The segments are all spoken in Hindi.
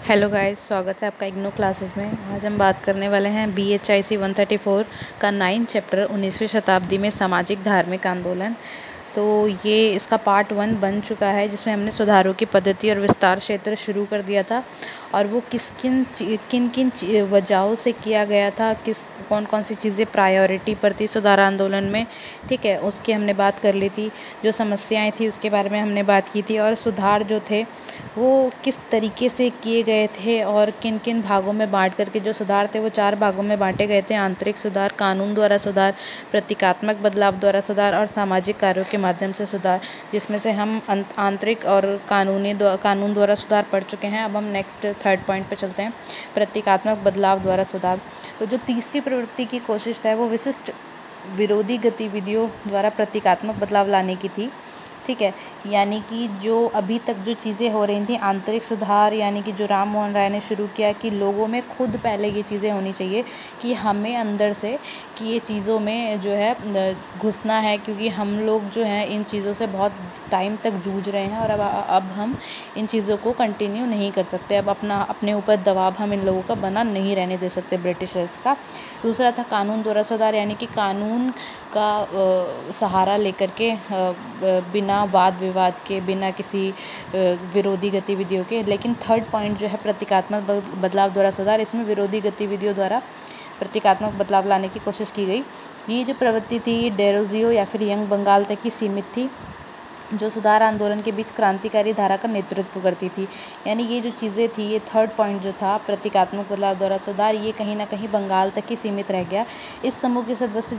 हेलो गाइस, स्वागत है आपका इग्नो क्लासेस में। आज हम बात करने वाले हैं BHIC 134 का 9 चैप्टर 19वीं शताब्दी में सामाजिक धार्मिक आंदोलन। तो ये इसका पार्ट 1 बन चुका है, जिसमें हमने सुधारों की पद्धति और विस्तार क्षेत्र शुरू कर दिया था और वो किन किन वजहों से किया गया था, कौन कौन सी चीज़ें प्रायोरिटी पर थी सुधार आंदोलन में। ठीक है, उसकी हमने बात कर ली थी। जो समस्याएं थी उसके बारे में हमने बात की थी, और सुधार जो थे वो किस तरीके से किए गए थे और किन किन भागों में बांट करके जो सुधार थे वो 4 भागों में बांटे गए थे: आंतरिक सुधार, कानून द्वारा सुधार, प्रतीकात्मक बदलाव द्वारा सुधार और सामाजिक कार्यों के माध्यम से सुधार। जिसमें से हम आंतरिक और कानून द्वारा सुधार पढ़ चुके हैं। अब हम नेक्स्ट थर्ड पॉइंट पे चलते हैं, प्रतीकात्मक बदलाव द्वारा सुधार। तो जो तीसरी प्रवृत्ति की कोशिश है वो विशिष्ट विरोधी गतिविधियों द्वारा प्रतीकात्मक बदलाव लाने की थी। ठीक है, यानी कि जो अभी तक जो चीज़ें हो रही थी, आंतरिक सुधार यानी कि जो राम मोहन राय ने शुरू किया कि लोगों में खुद पहले ये चीज़ें होनी चाहिए कि हमें अंदर से कि ये चीज़ों में जो है घुसना है, क्योंकि हम लोग जो हैं इन चीज़ों से बहुत टाइम तक जूझ रहे हैं और अब हम इन चीज़ों को कंटिन्यू नहीं कर सकते। अब अपने ऊपर दबाव हम इन लोगों का बना नहीं रहने दे सकते, ब्रिटिशर्स का। दूसरा था कानून द्वारा सुधार, यानी कि कानून का सहारा लेकर के बिना वाद विवाद के, बिना किसी विरोधी गतिविधियों के। लेकिन थर्ड पॉइंट जो है प्रतीकात्मक बदलाव द्वारा सुधार, इसमें विरोधी गतिविधियों द्वारा प्रतीकात्मक बदलाव लाने की कोशिश की गई। ये जो प्रवृत्ति थी ये डेरोजियो या फिर यंग बंगाल तक ही सीमित थी, जो सुधार आंदोलन के बीच क्रांतिकारी धारा का नेतृत्व करती थी। यानी ये जो चीज़ें थी, ये थर्ड पॉइंट जो था प्रतीकात्मक बदलाव द्वारा सुधार, ये कहीं ना कहीं बंगाल तक ही सीमित रह गया। इस समूह के सदस्य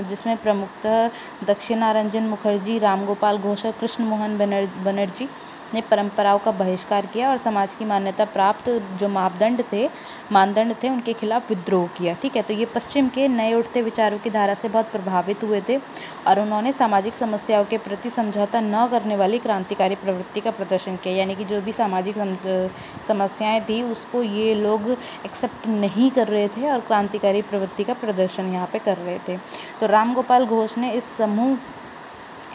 जिसमें प्रमुखतः दक्षिणारंजन मुखर्जी, रामगोपाल घोष और कृष्ण मोहन बनर्जी ने परंपराओं का बहिष्कार किया और समाज की मान्यता प्राप्त जो मानदंड थे उनके खिलाफ विद्रोह किया। ठीक है, तो ये पश्चिम के नए उठते विचारों की धारा से बहुत प्रभावित हुए थे और उन्होंने सामाजिक समस्याओं के प्रति समझौता न करने वाली क्रांतिकारी प्रवृत्ति का प्रदर्शन किया। यानी कि जो भी सामाजिक समस्याएं थी उसको ये लोग एक्सेप्ट नहीं कर रहे थे और क्रांतिकारी प्रवृत्ति का प्रदर्शन यहाँ पे कर रहे थे। तो रामगोपाल घोष ने इस समूह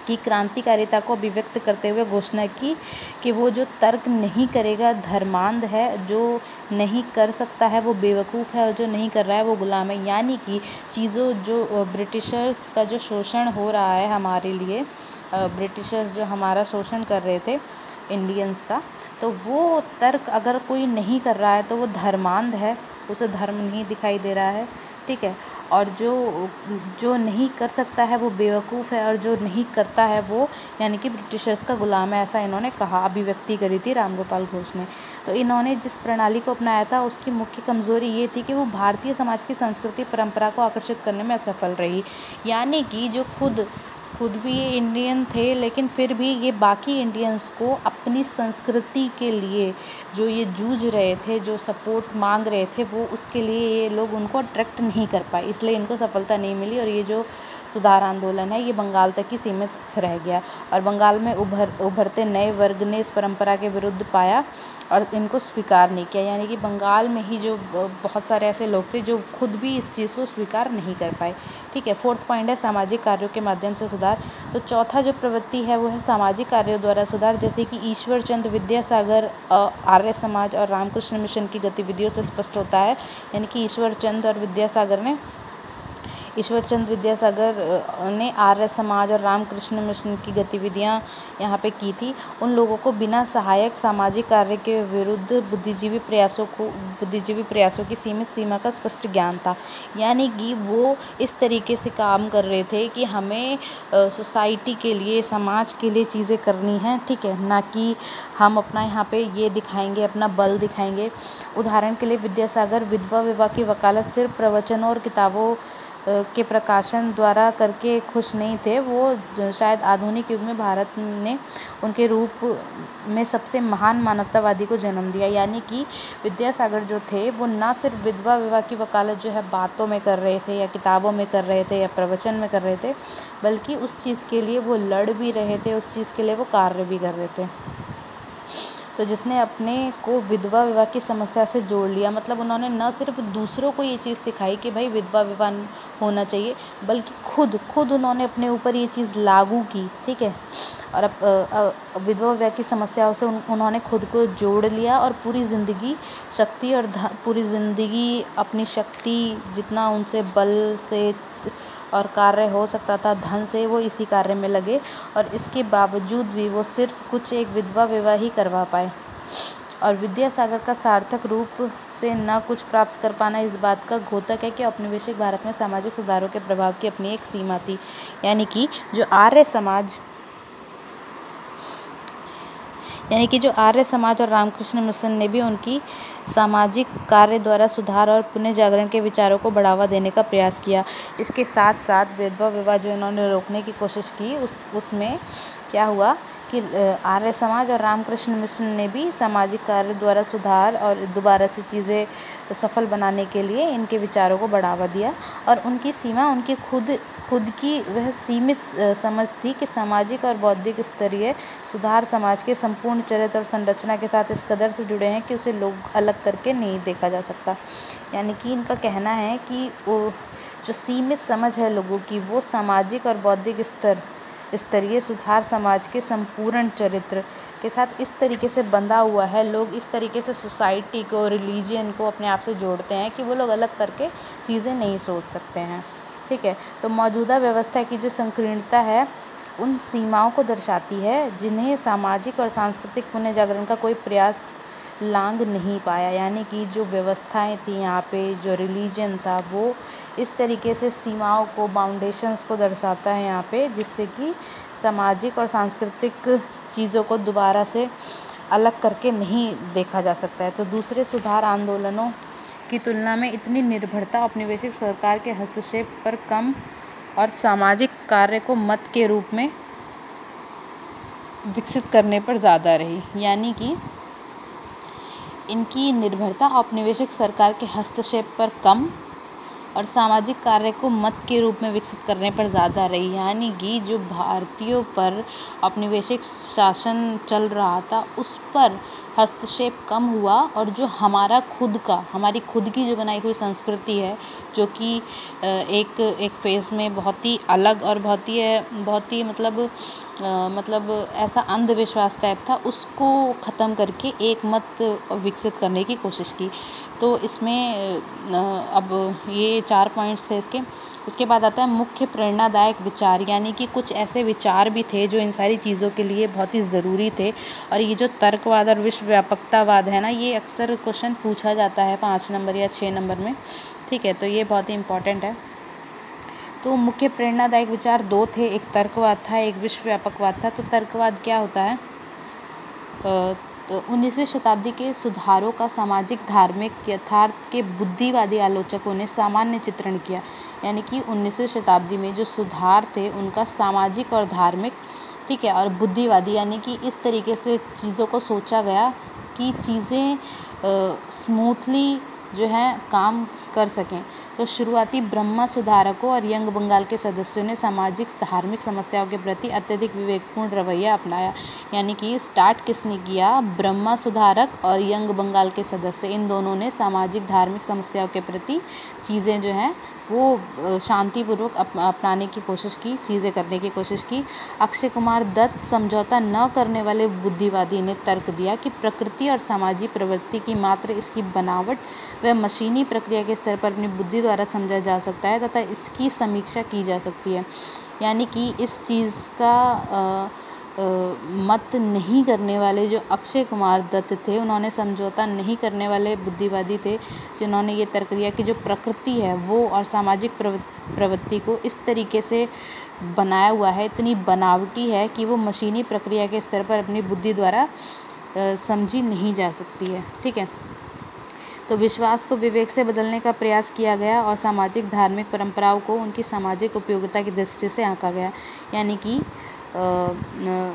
की क्रांतिकारिता को अभिव्यक्त करते हुए घोषणा की कि वो जो तर्क नहीं करेगा धर्मांध है, जो नहीं कर सकता है वो बेवकूफ़ है और जो नहीं कर रहा है वो गुलाम है। यानी कि चीज़ों जो ब्रिटिशर्स का जो शोषण हो रहा है हमारे लिए, ब्रिटिशर्स जो हमारा शोषण कर रहे थे इंडियंस का, तो वो तर्क अगर कोई नहीं कर रहा है तो वो धर्मांध है, उसे धर्म नहीं दिखाई दे रहा है। ठीक है, और जो नहीं कर सकता है वो बेवकूफ़ है और जो नहीं करता है वो यानी कि ब्रिटिशर्स का गुलाम है, ऐसा इन्होंने कहा, अभिव्यक्ति करी थी रामगोपाल घोष ने। तो इन्होंने जिस प्रणाली को अपनाया था उसकी मुख्य कमज़ोरी ये थी कि वो भारतीय समाज की संस्कृति परंपरा को आकर्षित करने में असफल रही। यानी कि जो खुद भी ये इंडियन थे, लेकिन फिर भी ये बाकी इंडियंस को अपनी संस्कृति के लिए जो ये जूझ रहे थे, जो सपोर्ट मांग रहे थे, वो उसके लिए ये लोग उनको अट्रैक्ट नहीं कर पाए, इसलिए इनको सफलता नहीं मिली और ये जो सुधार आंदोलन है ये बंगाल तक ही सीमित रह गया। और बंगाल में उभरते नए वर्ग ने इस परंपरा के विरुद्ध पाया और इनको स्वीकार नहीं किया। यानी कि बंगाल में ही जो बहुत सारे ऐसे लोग थे जो खुद भी इस चीज़ को स्वीकार नहीं कर पाए। ठीक है, फोर्थ पॉइंट है सामाजिक कार्यों के माध्यम से सुधार। तो चौथा जो प्रवृत्ति है वो है सामाजिक कार्यों द्वारा सुधार, जैसे कि ईश्वर चंद्र विद्यासागर आर्य समाज और रामकृष्ण मिशन की गतिविधियों से स्पष्ट होता है। यानी कि ईश्वर चंद्र विद्यासागर ने आर्य समाज और रामकृष्ण मिशन की गतिविधियां यहाँ पे की थी। उन लोगों को बिना सहायक सामाजिक कार्य के विरुद्ध बुद्धिजीवी प्रयासों की सीमित सीमा का स्पष्ट ज्ञान था। यानी कि वो इस तरीके से काम कर रहे थे कि हमें सोसाइटी के लिए, समाज के लिए चीज़ें करनी हैं। ठीक है, ना कि हम अपना यहाँ पे ये दिखाएंगे, अपना बल दिखाएंगे। उदाहरण के लिए विद्यासागर विधवा विवाह की वकालत सिर्फ प्रवचनों और किताबों के प्रकाशन द्वारा करके खुश नहीं थे। वो शायद आधुनिक युग में भारत ने उनके रूप में सबसे महान मानवतावादी को जन्म दिया। यानी कि विद्यासागर जो थे वो ना सिर्फ विधवा विवाह की वकालत जो है बातों में कर रहे थे या किताबों में कर रहे थे या प्रवचन में कर रहे थे, बल्कि उस चीज़ के लिए वो लड़ भी रहे थे, उस चीज़ के लिए वो कार्य भी कर रहे थे। तो जिसने अपने को विधवा विवाह की समस्या से जोड़ लिया। मतलब उन्होंने न सिर्फ दूसरों को ये चीज़ सिखाई कि भाई विधवा विवाह होना चाहिए, बल्कि खुद उन्होंने अपने ऊपर ये चीज़ लागू की, ठीक है। और अब विधवा विवाह की समस्याओं से उन्होंने खुद को जोड़ लिया और पूरी ज़िंदगी शक्ति और पूरी ज़िंदगी अपनी शक्ति, जितना उनसे बल से और कार्य हो सकता था धन से, वो इसी कार्य में लगे, और इसके बावजूद भी वो सिर्फ कुछ एक विधवा विवाह ही करवा पाए। और विद्यासागर का सार्थक रूप से न कुछ प्राप्त कर पाना इस बात का द्योतक है कि औपनिवेशिक भारत में सामाजिक सुधारों के प्रभाव की अपनी एक सीमा थी। यानी कि जो आर्य समाज और रामकृष्ण मिशन ने भी उनकी सामाजिक कार्य द्वारा सुधार और पुनः जागरण के विचारों को बढ़ावा देने का प्रयास किया। इसके साथ साथ विधवा विवाह जो इन्होंने रोकने की कोशिश की, उसमें क्या हुआ कि आर्य समाज और रामकृष्ण मिशन ने भी सामाजिक कार्य द्वारा सुधार और दोबारा से चीज़ें सफल बनाने के लिए इनके विचारों को बढ़ावा दिया। और उनकी सीमा उनकी खुद की वह सीमित समझ थी कि सामाजिक और बौद्धिक स्तरीय सुधार समाज के संपूर्ण चरित्र और संरचना के साथ इस कदर से जुड़े हैं कि उसे लोग अलग करके नहीं देखा जा सकता। यानी कि इनका कहना है कि वो जो सीमित समझ है लोगों की, वो सामाजिक और बौद्धिक स्तरीय सुधार समाज के संपूर्ण चरित्र के साथ इस तरीके से बंधा हुआ है। लोग इस तरीके से सोसाइटी को, रिलीजन को अपने आप से जोड़ते हैं कि वो लोग अलग करके चीज़ें नहीं सोच सकते हैं, ठीक है। तो मौजूदा व्यवस्था की जो संकीर्णता है उन सीमाओं को दर्शाती है जिन्हें सामाजिक और सांस्कृतिक पुनः जागरण का कोई प्रयास लांघ नहीं पाया। यानी कि जो व्यवस्थाएं थी यहाँ पे, जो रिलीजन था, वो इस तरीके से सीमाओं को, बाउंडेशंस को दर्शाता है यहाँ पे, जिससे कि सामाजिक और सांस्कृतिक चीज़ों को दोबारा से अलग करके नहीं देखा जा सकता है। तो दूसरे सुधार आंदोलनों की तुलना में इतनी निर्भरता औपनिवेशिक सरकार के हस्तक्षेप पर कम और सामाजिक कार्य को मत के रूप में विकसित करने पर ज़्यादा रही। यानी कि इनकी निर्भरता औपनिवेशिक सरकार के हस्तक्षेप पर कम और सामाजिक कार्य को मत के रूप में विकसित करने पर ज़्यादा रही। यानी कि जो भारतीयों पर औपनिवेशिक शासन चल रहा था उस पर हस्तक्षेप कम हुआ, और जो हमारी खुद की जो बनाई हुई संस्कृति है, जो कि एक फेज़ में बहुत ही अलग और बहुत ही मतलब ऐसा अंधविश्वास टाइप था, उसको ख़त्म करके एक मत विकसित करने की कोशिश की। तो इसमें अब ये 4 पॉइंट्स थे इसके। उसके बाद आता है मुख्य प्रेरणादायक विचार। यानी कि कुछ ऐसे विचार भी थे जो इन सारी चीज़ों के लिए बहुत ही ज़रूरी थे। और ये जो तर्कवाद और विश्वव्यापकतावाद है ना, ये अक्सर क्वेश्चन पूछा जाता है 5 नंबर या 6 नंबर में, ठीक है। तो ये बहुत ही इम्पॉर्टेंट है। तो मुख्य प्रेरणादायक विचार 2 थे, एक तर्कवाद था, एक विश्वव्यापकवाद था। तो तर्कवाद क्या होता है? 19वीं शताब्दी के सुधारों का सामाजिक धार्मिक यथार्थ के बुद्धिवादी आलोचकों ने सामान्य चित्रण किया। यानी कि 19वीं शताब्दी में जो सुधार थे उनका सामाजिक और धार्मिक, ठीक है, और बुद्धिवादी, यानी कि इस तरीके से चीज़ों को सोचा गया कि चीज़ें स्मूथली जो है काम कर सकें। तो शुरुआती ब्रह्मा सुधारकों और यंग बंगाल के सदस्यों ने सामाजिक धार्मिक समस्याओं के प्रति अत्यधिक विवेकपूर्ण रवैया अपनाया। यानी कि स्टार्ट किसने किया? ब्रह्मा सुधारक और यंग बंगाल के सदस्य, इन दोनों ने सामाजिक धार्मिक समस्याओं के प्रति चीज़ें जो हैं वो शांतिपूर्वक अपनाने की कोशिश की, चीज़ें करने की कोशिश की। अक्षय कुमार दत्त समझौता न करने वाले बुद्धिवादी ने तर्क दिया कि प्रकृति और सामाजिक प्रवृत्ति की मात्र इसकी बनावट व मशीनी प्रक्रिया के स्तर पर अपनी बुद्धि द्वारा समझा जा सकता है तथा इसकी समीक्षा की जा सकती है। यानी कि इस चीज़ का मत नहीं करने वाले जो अक्षय कुमार दत्त थे, उन्होंने समझौता नहीं करने वाले बुद्धिवादी थे, जिन्होंने ये तर्क दिया कि जो प्रकृति है वो और सामाजिक प्रवृत्ति को इस तरीके से बनाया हुआ है, इतनी बनावटी है कि वो मशीनी प्रक्रिया के स्तर पर अपनी बुद्धि द्वारा समझी नहीं जा सकती है, ठीक है। तो विश्वास को विवेक से बदलने का प्रयास किया गया और सामाजिक धार्मिक परंपराओं को उनकी सामाजिक उपयोगिता की दृष्टि से आंका गया। यानी कि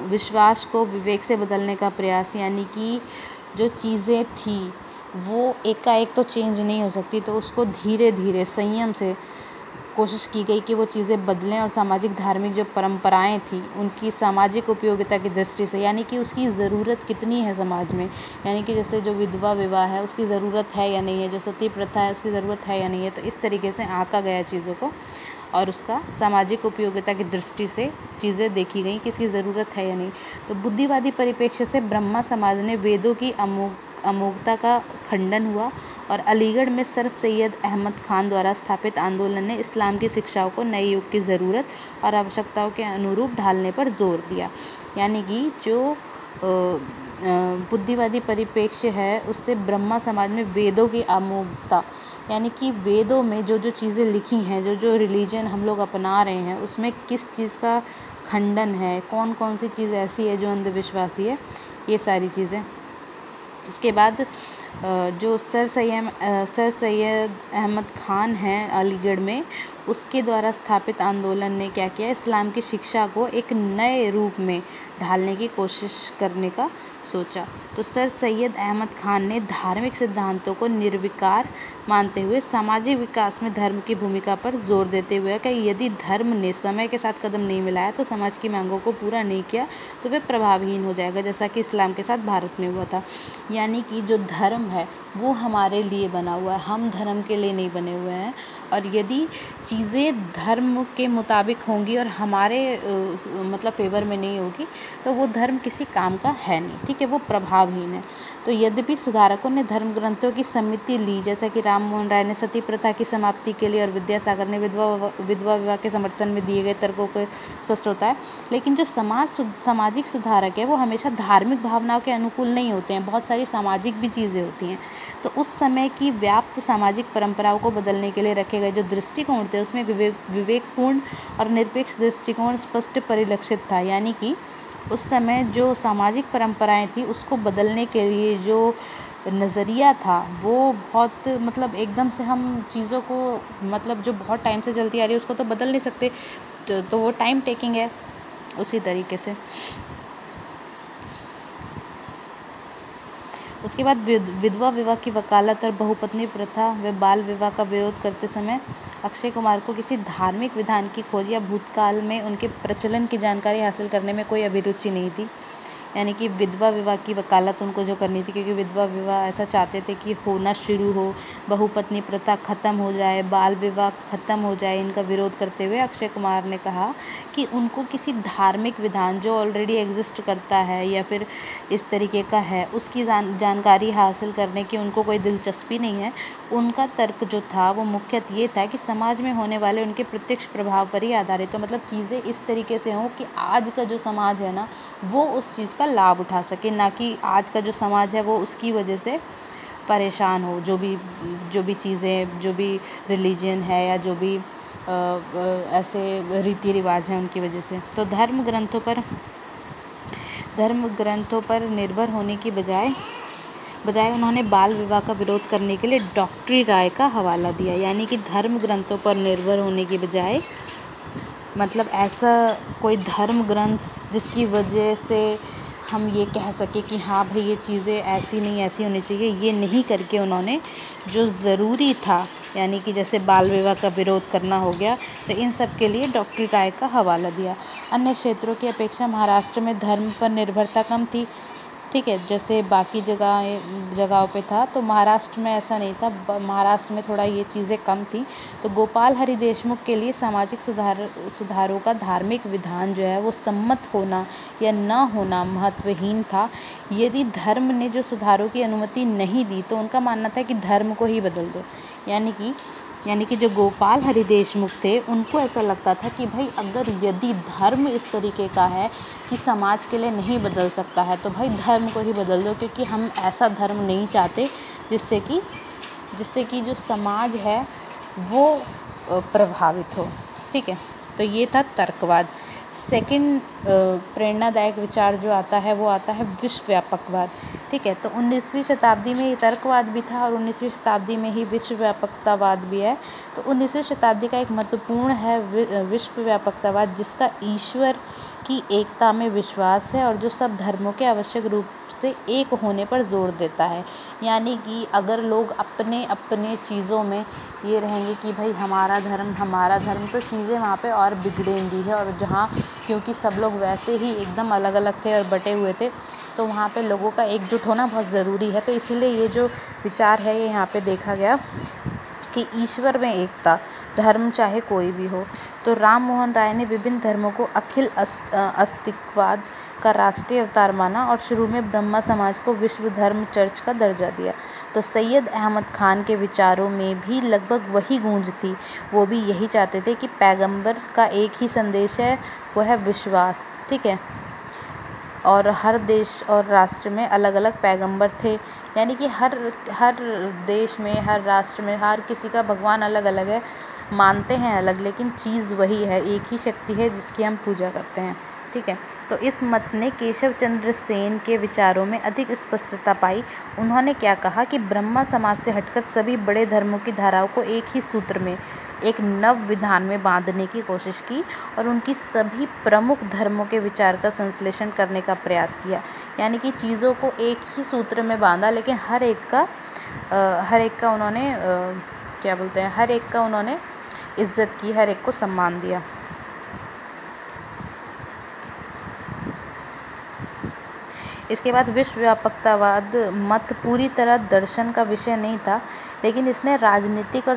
विश्वास को विवेक से बदलने का प्रयास, यानी कि जो चीज़ें थी वो एकाएक तो चेंज नहीं हो सकती, तो उसको धीरे धीरे संयम से कोशिश की गई कि वो चीज़ें बदलें और सामाजिक धार्मिक जो परंपराएं थी उनकी सामाजिक उपयोगिता की दृष्टि से, यानी कि उसकी ज़रूरत कितनी है समाज में, यानी कि जैसे जो विधवा विवाह है उसकी ज़रूरत है या नहीं है, जो सती प्रथा है उसकी ज़रूरत है या नहीं है। तो इस तरीके से आंका गया चीज़ों को और उसका सामाजिक उपयोगिता की दृष्टि से चीज़ें देखी गई कि इसकी ज़रूरत है या नहीं। तो बुद्धिवादी परिप्रेक्ष्य से ब्रह्मा समाज ने वेदों की अमोघता का खंडन हुआ और अलीगढ़ में सर सैयद अहमद खान द्वारा स्थापित आंदोलन ने इस्लाम की शिक्षाओं को नए युग की ज़रूरत और आवश्यकताओं के अनुरूप ढालने पर जोर दिया। यानी कि जो बुद्धिवादी परिप्रेक्ष्य है उससे ब्रह्मा समाज में वेदों की अमोघता, यानी कि वेदों में जो जो चीज़ें लिखी हैं, जो जो रिलीजन हम लोग अपना रहे हैं उसमें किस चीज़ का खंडन है, कौन कौन सी चीज़ ऐसी है जो अंधविश्वासी है, ये सारी चीज़ें। उसके बाद जो सर सैयद अहमद खान हैं अलीगढ़ में, उसके द्वारा स्थापित आंदोलन ने क्या किया, इस्लाम की शिक्षा को एक नए रूप में ढालने की कोशिश करने का सोचा। तो सर सैयद अहमद खान ने धार्मिक सिद्धांतों को निर्विकार मानते हुए सामाजिक विकास में धर्म की भूमिका पर जोर देते हुए कि यदि धर्म ने समय के साथ कदम नहीं मिलाया तो समाज की मांगों को पूरा नहीं किया तो वह प्रभावहीन हो जाएगा, जैसा कि इस्लाम के साथ भारत में हुआ था। यानी कि जो धर्म है वो हमारे लिए बना हुआ है, हम धर्म के लिए नहीं बने हुए हैं। और यदि चीज़ें धर्म के मुताबिक होंगी और हमारे मतलब फेवर में नहीं होगी तो वो धर्म किसी काम का है नहीं, ठीक है, वो प्रभावहीन है। तो यद्यपि सुधारकों ने धर्म ग्रंथों की समिति ली, जैसा कि राम मोहन राय ने सती प्रथा की समाप्ति के लिए और विद्यासागर ने विधवा विवाह के समर्थन में दिए गए तर्कों को स्पष्ट होता है। लेकिन जो सामाजिक सुधारक है वो हमेशा धार्मिक भावनाओं के अनुकूल नहीं होते हैं, बहुत सारी सामाजिक भी चीज़ें होती हैं। तो उस समय की व्याप्त सामाजिक परंपराओं को बदलने के लिए रखे गए जो दृष्टिकोण थे उसमें विवेकपूर्ण और निरपेक्ष दृष्टिकोण स्पष्ट परिलक्षित था। यानी कि उस समय जो सामाजिक परंपराएं थी उसको बदलने के लिए जो नज़रिया था वो बहुत मतलब एकदम से हम चीज़ों को मतलब जो बहुत टाइम से चलती आ रही है उसको तो बदल नहीं सकते, तो वो टाइम टेकिंग है। उसी तरीके से उसके बाद विधवा विवाह की वकालत और बहुपत्नी प्रथा व बाल विवाह का विरोध करते समय अक्षय कुमार को किसी धार्मिक विधान की खोज या भूतकाल में उनके प्रचलन की जानकारी हासिल करने में कोई अभिरुचि नहीं थी। यानी कि विधवा विवाह की वकालत उनको जो करनी थी, क्योंकि विधवा विवाह ऐसा चाहते थे कि होना शुरू हो, बहुपत्नी प्रथा ख़त्म हो जाए, बाल विवाह ख़त्म हो जाए। इनका विरोध करते हुए अक्षय कुमार ने कहा कि उनको किसी धार्मिक विधान जो ऑलरेडी एग्जिस्ट करता है या फिर इस तरीके का है उसकी जानकारी हासिल करने की उनको कोई दिलचस्पी नहीं है। उनका तर्क जो था वो मुख्यतः ये था कि समाज में होने वाले उनके प्रत्यक्ष प्रभाव पर ही आधारित हो, मतलब चीज़ें इस तरीके से हों कि आज का जो समाज है ना वो उस चीज़ का लाभ उठा सके, ना कि आज का जो समाज है वो उसकी वजह से परेशान हो। जो भी चीज़ें, जो भी रिलीजन है या जो भी ऐसे रीति रिवाज हैं उनकी वजह से। तो धर्म ग्रंथों पर निर्भर होने की बजाय उन्होंने बाल विवाह का विरोध करने के लिए डॉक्टरी राय का हवाला दिया। यानी कि धर्म ग्रंथों पर निर्भर होने की बजाय मतलब ऐसा कोई धर्म ग्रंथ जिसकी वजह से हम ये कह सके कि हाँ भाई ये चीज़ें ऐसी नहीं ऐसी होनी चाहिए, ये नहीं करके उन्होंने जो ज़रूरी था यानी कि जैसे बाल विवाह का विरोध करना हो गया, तो इन सब के लिए डॉक्टरी राय का हवाला दिया। अन्य क्षेत्रों की अपेक्षा महाराष्ट्र में धर्म पर निर्भरता कम थी, ठीक है, जैसे बाकी जगहों पे था, तो महाराष्ट्र में ऐसा नहीं था। महाराष्ट्र में थोड़ा ये चीज़ें कम थी। तो गोपाल हरि देशमुख के लिए सामाजिक सुधारों का धार्मिक विधान जो है वो सम्मत होना या न होना महत्वहीन था। यदि धर्म ने जो सुधारों की अनुमति नहीं दी तो उनका मानना था कि धर्म को ही बदल दो। यानी कि जो गोपाल हरि देशमुख थे उनको ऐसा लगता था कि भाई अगर यदि धर्म इस तरीके का है कि समाज के लिए नहीं बदल सकता है तो भाई धर्म को ही बदल दो, क्योंकि हम ऐसा धर्म नहीं चाहते जिससे कि जो समाज है वो प्रभावित हो। ठीक है, तो ये था तर्कवाद। सेकंड प्रेरणादायक विचार जो आता है वो आता है विश्वव्यापकवाद। ठीक है, तो 19वीं शताब्दी में ये तर्कवाद भी था और 19वीं शताब्दी में ही विश्वव्यापकतावाद भी है। तो 19वीं शताब्दी का एक महत्वपूर्ण है विश्वव्यापकतावाद, जिसका ईश्वर की एकता में विश्वास है और जो सब धर्मों के आवश्यक रूप से एक होने पर जोर देता है। यानी कि अगर लोग अपने अपने चीज़ों में ये रहेंगे कि भाई हमारा धर्म, तो चीज़ें वहाँ पे और बिगड़ेंगी है। और जहाँ क्योंकि सब लोग वैसे ही एकदम अलग अलग थे और बटे हुए थे, तो वहाँ पे लोगों का एकजुट होना बहुत ज़रूरी है। तो इसीलिए ये जो विचार है ये यहाँ पे देखा गया कि ईश्वर में एकता, धर्म चाहे कोई भी हो। तो राम मोहन राय ने विभिन्न धर्मों को अखिल अस्तित्ववाद का राष्ट्रीय अवतार माना और शुरू में ब्रह्मा समाज को विश्व धर्म चर्च का दर्जा दिया। तो सैयद अहमद खान के विचारों में भी लगभग वही गूंज थी। वो भी यही चाहते थे कि पैगंबर का एक ही संदेश है, वो है विश्वास। ठीक है। और हर देश और राष्ट्र में अलग अलग पैगंबर थे, यानी कि हर देश में, हर राष्ट्र में, हर किसी का भगवान अलग अलग है, मानते हैं अलग, लेकिन चीज़ वही है, एक ही शक्ति है जिसकी हम पूजा करते हैं। ठीक है। तो इस मत ने केशव चंद्र सेन के विचारों में अधिक स्पष्टता पाई। उन्होंने क्या कहा कि ब्रह्मा समाज से हटकर सभी बड़े धर्मों की धाराओं को एक ही सूत्र में, एक नव विधान में बांधने की कोशिश की और उनकी सभी प्रमुख धर्मों के विचार का संश्लेषण करने का प्रयास किया। यानी कि चीज़ों को एक ही सूत्र में बांधा, लेकिन हर एक का उन्होंने हर एक का उन्होंने इज्जत की, हर एक को सम्मान दिया। इसके बाद विश्वव्यापकतावाद मत पूरी तरह दर्शन का विषय नहीं था, लेकिन इसने राजनीतिक और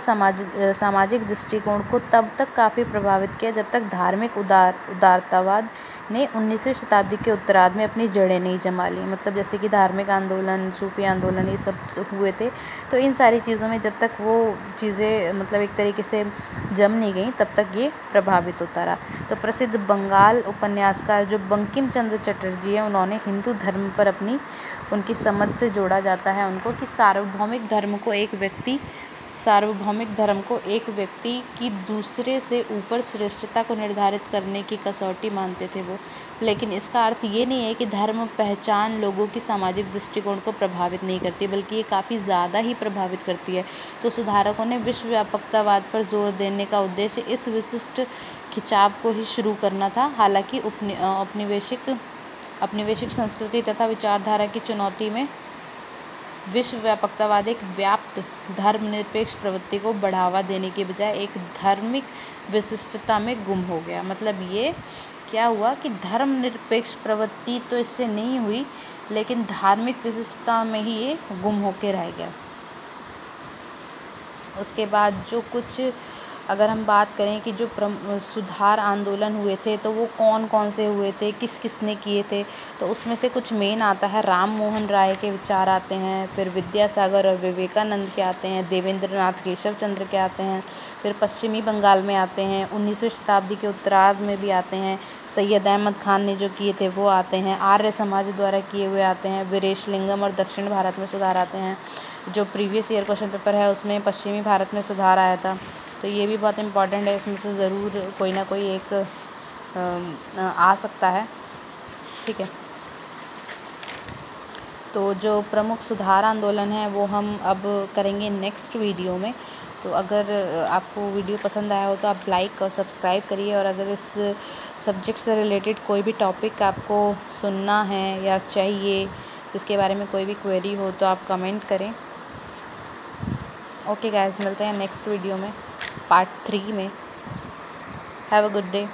सामाजिक दृष्टिकोण को तब तक काफ़ी प्रभावित किया जब तक धार्मिक उदारतावाद ने 19वीं शताब्दी के उत्तरार्ध में अपनी जड़ें नहीं जमा ली। मतलब जैसे कि धार्मिक आंदोलन, सूफी आंदोलन, ये सब हुए थे, तो इन सारी चीज़ों में जब तक वो चीज़ें मतलब एक तरीके से जम नहीं गई, तब तक ये प्रभावित होता रहा। तो प्रसिद्ध बंगाल उपन्यासकार जो बंकिम चंद्र चटर्जी है, उन्होंने हिंदू धर्म पर उनकी समझ से जोड़ा जाता है उनको कि सार्वभौमिक धर्म को एक व्यक्ति की दूसरे से ऊपर श्रेष्ठता को निर्धारित करने की कसौटी मानते थे वो। लेकिन इसका अर्थ ये नहीं है कि धर्म पहचान लोगों की सामाजिक दृष्टिकोण को प्रभावित नहीं करती, बल्कि ये काफ़ी ज़्यादा ही प्रभावित करती है। तो सुधारकों ने विश्वव्यापकतावाद पर जोर देने का उद्देश्य इस विशिष्ट खिंचाव को ही शुरू करना था। हालांकि औपनिवेशिक संस्कृति तथा विचारधारा की चुनौती में विश्वव्यापकतावाद एक व्याप्त धर्मनिरपेक्ष प्रवृत्ति को बढ़ावा देने के बजाय एक धार्मिक विशिष्टता में गुम हो गया। मतलब ये क्या हुआ कि धर्मनिरपेक्ष प्रवृत्ति तो इससे नहीं हुई, लेकिन धार्मिक विशिष्टता में ही ये गुम होके रह गया। उसके बाद जो कुछ अगर हम बात करें कि जो सुधार आंदोलन हुए थे, तो वो कौन कौन से हुए थे, किस किस ने किए थे, तो उसमें से कुछ मेन आता है। राम मोहन राय के विचार आते हैं, फिर विद्यासागर और विवेकानंद के आते हैं, देवेंद्रनाथ केशव चंद्र के आते हैं, फिर पश्चिमी बंगाल में आते हैं, 19वीं शताब्दी के उत्तरार्ध में भी आते हैं, सैयद अहमद खान ने जो किए थे वो आते हैं, आर्य समाज द्वारा किए हुए आते हैं, वीरेशलिंगम और दक्षिण भारत में सुधार आते हैं। जो प्रीवियस ईयर क्वेश्चन पेपर है उसमें पश्चिमी भारत में सुधार आया था, तो ये भी बहुत इम्पॉर्टेंट है। इसमें से ज़रूर कोई ना कोई एक आ सकता है। ठीक है। तो जो प्रमुख सुधार आंदोलन है वो हम अब करेंगे नेक्स्ट वीडियो में। तो अगर आपको वीडियो पसंद आया हो तो आप लाइक और सब्सक्राइब करिए, और अगर इस सब्जेक्ट से रिलेटेड कोई भी टॉपिक आपको सुनना है या चाहिए, इसके बारे में कोई भी क्वेरी हो तो आप कमेंट करें। ओके गाइस, मिलते हैं नेक्स्ट वीडियो में, पार्ट 3 में। Have a good day.